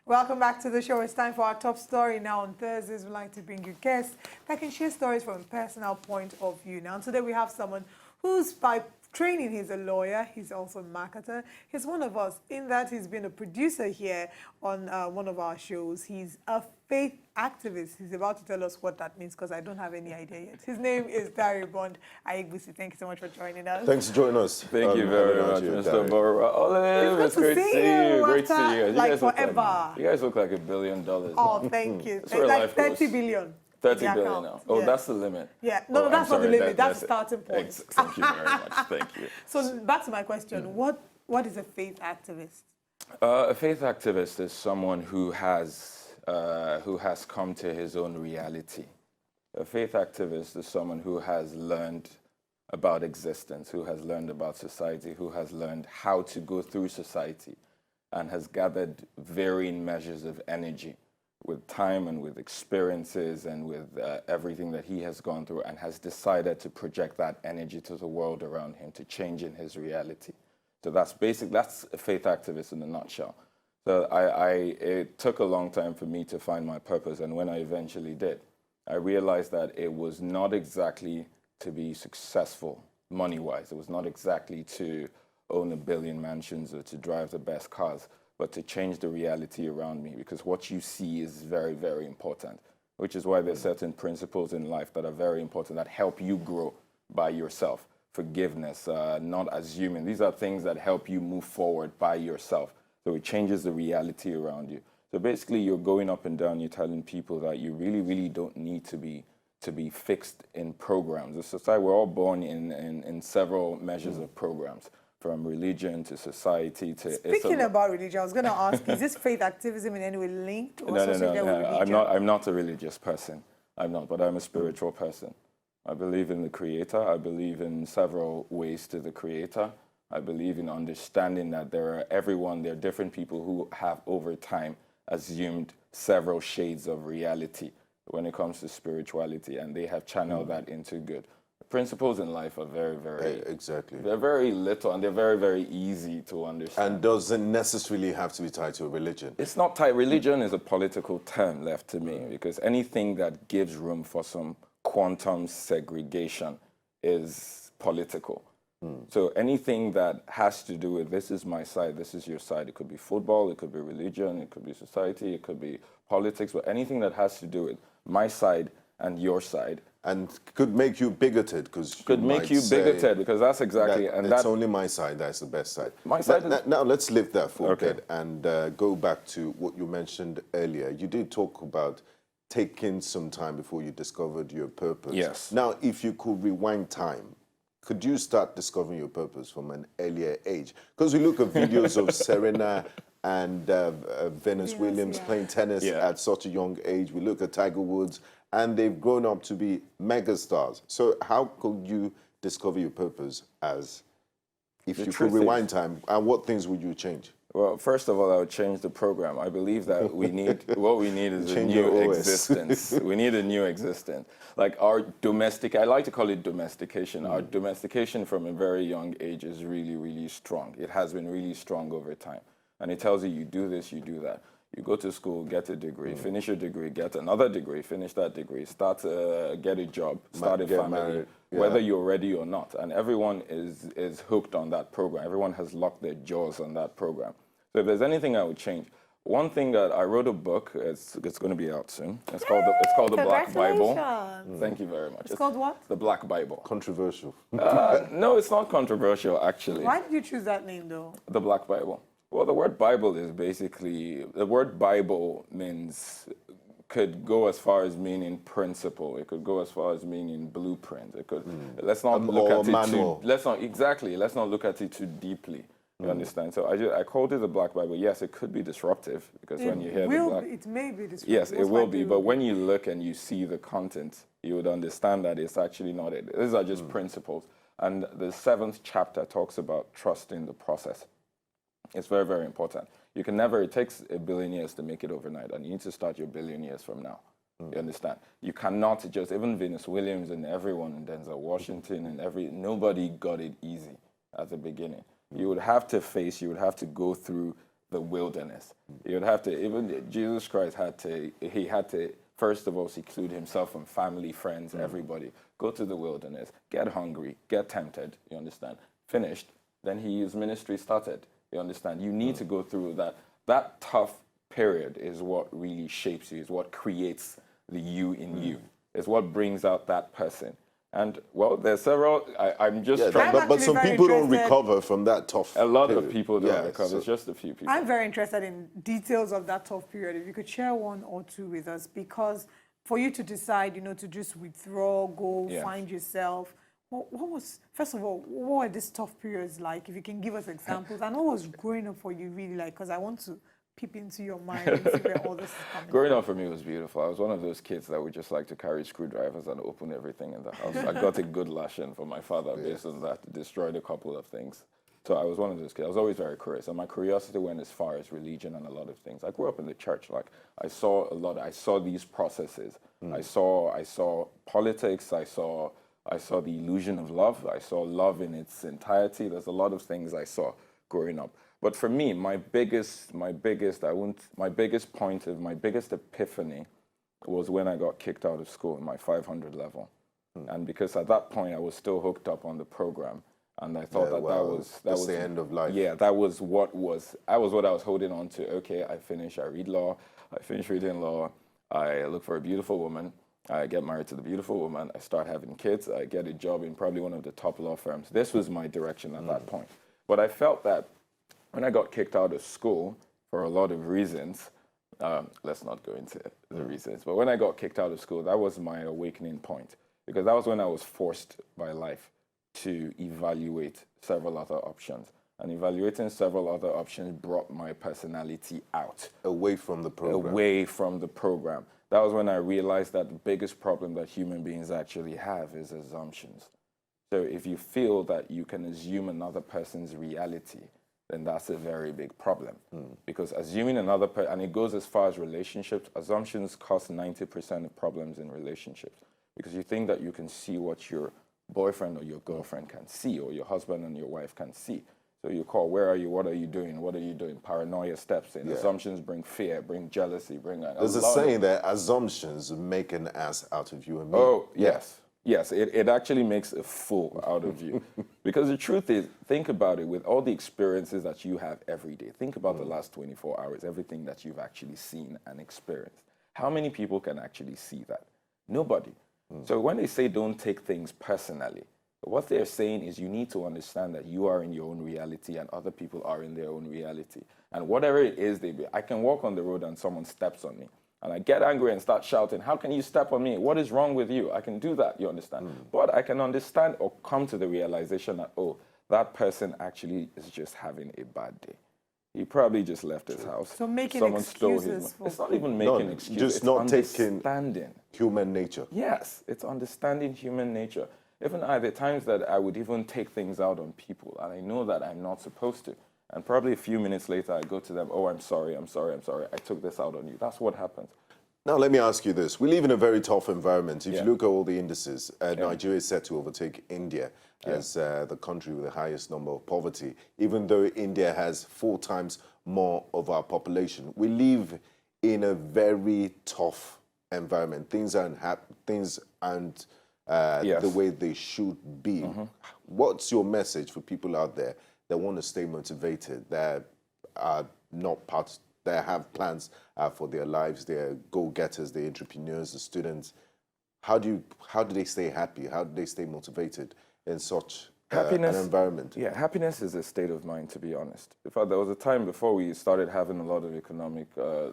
Welcome back to the show. It's time for our top story. Now on Thursdays, we like to bring you guests that can share stories from a personal point of view. Now today we have someone who's by training, he's a lawyer, he's also a marketer. He's one of us in that he's been a producer here on one of our shows. He's a faith activist. He's about to tell us what that means because I don't have any idea yet. His name is Daribond Ayegbisi. Thank you so much for joining us. Thanks for joining us. Thank you very much, Mr. Bora. Olive, it's great to see you. Great to see you. Like forever. You guys look like $1 billion. Oh, thank you. That's where Like life 30 goes. billion. 30 billion now. Oh, Yeah. that's the limit. Yeah, no, Oh, that's not the sorry, limit. That's the that's starting point. Thank you very much. Thank you. So back to my question. What is a faith activist? A faith activist is someone who has come to his own reality. A faith activist is someone who has learned about existence, who has learned about society, who has learned how to go through society, and has gathered varying measures of energy with time and with experiences and with everything that he has gone through, and has decided to project that energy to the world around him to change in his reality. So that's a faith activist in a nutshell. So it took a long time for me to find my purpose, and when I eventually did, I realized that it was not exactly to be successful money-wise. It was not exactly to own 1 billion mansions or to drive the best cars, but to change the reality around me, because what you see is very, very important, which is why there's certain principles in life that are very important that help you grow by yourself. Forgiveness, not assuming. These are things that help you move forward by yourself. So it changes the reality around you. So basically, you're going up and down, you're telling people that you really, really don't need to be fixed in programs. The society, we're all born in several measures of programs, from religion to society to Speaking about religion, I was going to ask, is this faith activism in any way linked or associated with religion? I'm not a religious person. I'm not, but I'm a spiritual person. I believe in the Creator. I believe in several ways to the Creator. I believe in understanding that there are different people who have over time assumed several shades of reality when it comes to spirituality, and they have channeled that into good. Principles in life are very, very... Exactly. They're very little, and they're very, very easy to understand. And doesn't necessarily have to be tied to a religion. It's not tied. Religion is a political term left to me, because anything that gives room for some quantum segregation is political. So anything that has to do with this is my side, this is your side. It could be football, it could be religion, it could be society, it could be politics, but anything that has to do with my side and your side. And could make you bigoted, because Could make you bigoted, because that's exactly... and it's only my side that's the best side. My side now let's lift that for a Okay. bit and go back to what you mentioned earlier. You did talk about taking some time before you discovered your purpose. Yes. Now, if you could rewind time, could you start discovering your purpose from an earlier age? Because we look at videos of Serena and Venus Williams playing tennis at such a young age. We look at Tiger Woods, and they've grown up to be megastars. So how could you discover your purpose if you could rewind time, and what things would you change? Well, first of all, I would change the program. I believe that what we need is a new existence. We need a new existence. Like I like to call it domestication. Our domestication from a very young age is really, really strong. It has been really strong over time. And it tells you do this, you do that. You go to school, get a degree, finish your degree, get another degree, finish that degree, start get a job, start a family, married, whether you're ready or not. And everyone is hooked on that program. Everyone has locked their jaws on that program. So if there's anything I would change, one thing that I wrote a book, it's going to be out soon. It's called The Black Bible. Thank you very much. It's called what? The Black Bible. Controversial. No, it's not controversial, actually. Why did you choose that name, though? The Black Bible. Well, the word Bible is basically, the word Bible could go as far as meaning principle. It could go as far as meaning blueprint. It could, let's not look at it too, let's not look at it too deeply. You understand? So I called it the Black Bible. Yes, it could be disruptive, because when you hear the Black... It may be disruptive. Yes, it will be. But when you look and you see the content, you would understand that it's actually not it. These are just principles. And the 7th chapter talks about trusting the process. It's very, very important. It takes 1 billion years to make it overnight, and you need to start your 1 billion years from now. You understand? You cannot just, even Venus Williams and everyone, and Denzel Washington and nobody got it easy at the beginning. You would have to go through the wilderness. You would have to, even Jesus Christ he had to, first of all, seclude himself from family, friends, everybody. Go to the wilderness, get hungry, get tempted, you understand? Finished, then his ministry started, you understand? You need to go through that. That tough period is what really shapes you, is what creates the you in you, is what brings out that person. And, well, there's several, I'm just trying but some people don't recover from that tough A lot period. of people don't recover, it's just a few people. I'm very interested in details of that tough period. If you could share one or two with us, because for you to decide, to just withdraw, go find yourself, what was, first of all, what were these tough periods like? If you can give us examples. And what was growing up for you really like? Because I want to peep into your mind and see where all this is coming Growing up for me was beautiful. I was one of those kids that would just like to carry screwdrivers and open everything in the house. I got a good lashing from my father based on that, destroyed a couple of things. So I was one of those kids. I was always very curious, and my curiosity went as far as religion and a lot of things. I grew up in the church. Like, I saw these processes. I saw politics. I saw the illusion of love. I saw love in its entirety. There's a lot of things I saw growing up. But for me, my biggest epiphany was when I got kicked out of school in my 500 level. And because at that point I was still hooked up on the program, and I thought that was the end of life. Yeah, that was what I was holding on to. Okay, I finish reading law, I look for a beautiful woman, I get married to the beautiful woman, I start having kids, I get a job in probably one of the top law firms. This was my direction at that point. But I felt that when I got kicked out of school, for a lot of reasons, let's not go into the reasons, but when I got kicked out of school, that was my awakening point, because that was when I was forced by life to evaluate several other options. And evaluating several other options brought my personality out. Away from the program. Away from the program. That was when I realized that the biggest problem that human beings actually have is assumptions. So if you feel that you can assume another person's reality, then that's a very big problem. Because assuming another person, and it goes as far as relationships, assumptions cause 90% of problems in relationships. Because you think that you can see what your boyfriend or your girlfriend can see, or your husband and your wife can see. So you call, where are you, what are you doing, what are you doing? Paranoia steps in. Assumptions bring fear, bring jealousy, bring... There's a saying that assumptions make an ass out of you and me. Oh, yes. Yes, it actually makes a fool out of you. Because the truth is, think about it, with all the experiences that you have every day, think about the last 24 hours, everything that you've actually seen and experienced. How many people can actually see that? Nobody. So when they say don't take things personally, what they're saying is you need to understand that you are in your own reality and other people are in their own reality. And whatever it is I can walk on the road and someone steps on me, and I get angry and start shouting, how can you step on me? What is wrong with you? I can do that, you understand? But I can understand or come to the realization that, oh, that person actually is just having a bad day. He probably just left his house. So making Someone excuses stole his. It's not even making excuses. Just not taking understanding human nature. Yes, it's understanding human nature. Even there are times that I would even take things out on people, and I know that I'm not supposed to. And probably a few minutes later, I go to them, oh, I'm sorry, I took this out on you. That's what happens. Now, let me ask you this. We live in a very tough environment. If you look at all the indices, Nigeria is set to overtake India as the country with the highest number of poverty, even though India has 4 times more of our population. We live in a very tough environment. Things aren't the way they should be. What's your message for people out there that want to stay motivated, that are not part, that have plans for their lives, they're go-getters, they're entrepreneurs, the students? How do they stay happy? How do they stay motivated in such an environment? Yeah, happiness is a state of mind, to be honest. In fact, there was a time before we started having a lot of economic,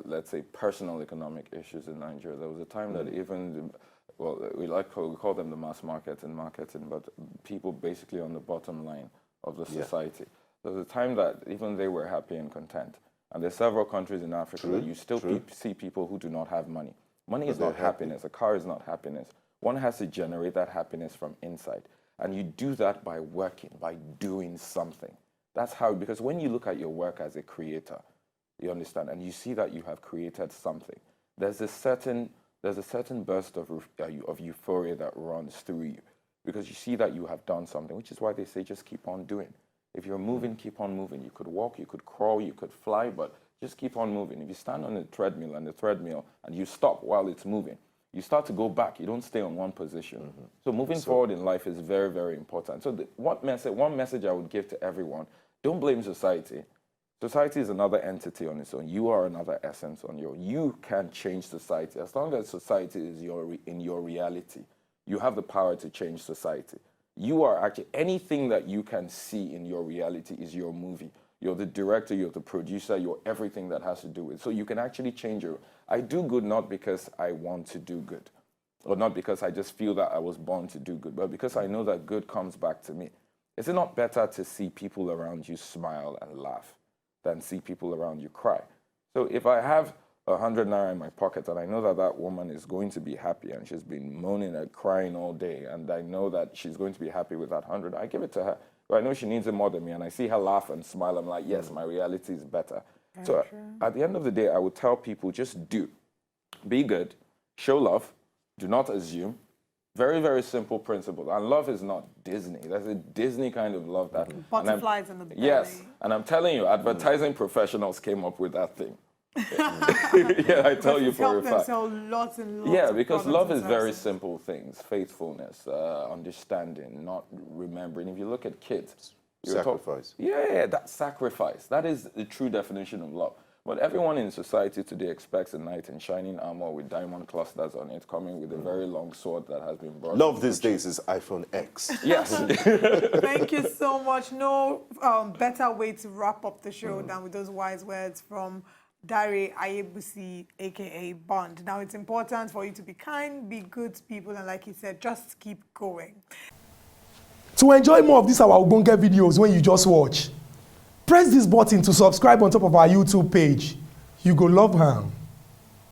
let's say, personal economic issues in Nigeria. There was a time that even we call them the mass market in marketing, but people basically on the bottom line of the society. There was a time that even they were happy and content. And there's several countries in Africa that you still see people who do not have money. Money is not happiness. A car is not happiness. One has to generate that happiness from inside. And you do that by working, by doing something. That's how, because when you look at your work as a creator, you understand, and you see that you have created something, there's a certain burst of euphoria that runs through you, because you see that you have done something, which is why they say just keep on doing. If you're moving, keep on moving. You could walk, you could crawl, you could fly, but just keep on moving. If you stand on a treadmill and you stop while it's moving, you start to go back. You don't stay on one position. So moving forward in life is very, very important. So one message I would give to everyone, don't blame society. Society is another entity on its own. You are another essence on your own. You can change society. As long as society is in your reality, you have the power to change society. You are actually, anything that you can see in your reality is your movie. You're the director, you're the producer, you're everything that has to do with it. So you can actually change your... I do good not because I want to do good, or not because I just feel that I was born to do good, but because I know that good comes back to me. Is it not better to see people around you smile and laugh than see people around you cry? So if I have 100 naira in my pocket and I know that that woman is going to be happy and she's been moaning and crying all day, and I know that she's going to be happy with that 100, I give it to her. But I know she needs it more than me, and I see her laugh and smile. I'm like, yes, my reality is better. So at the end of the day, I would tell people, just do. Be good, show love, do not assume. Very, very simple principle. And love is not Disney. That's a Disney kind of love. That butterflies in the belly. Yes, and I'm telling you, advertising professionals came up with that thing. Yeah, I tell you for a fact. Sell lots and lots yeah, because love is services. very simple things: faithfulness, understanding, not remembering. If you look at kids, sacrifice. That sacrifice. That is the true definition of love. But everyone in society today expects a knight in shining armor with diamond clusters on it, coming with a very long sword that has been brought. Love these days is iPhone X. Yes. Thank you so much. No better way to wrap up the show than with those wise words from Dare Ayebusi, aka Bond. Now, it's important for you to be kind, be good to people, and like he said, just keep going. To enjoy more of these our Ogbonge videos when you just watch, press this button to subscribe on top of our YouTube page. You go love am.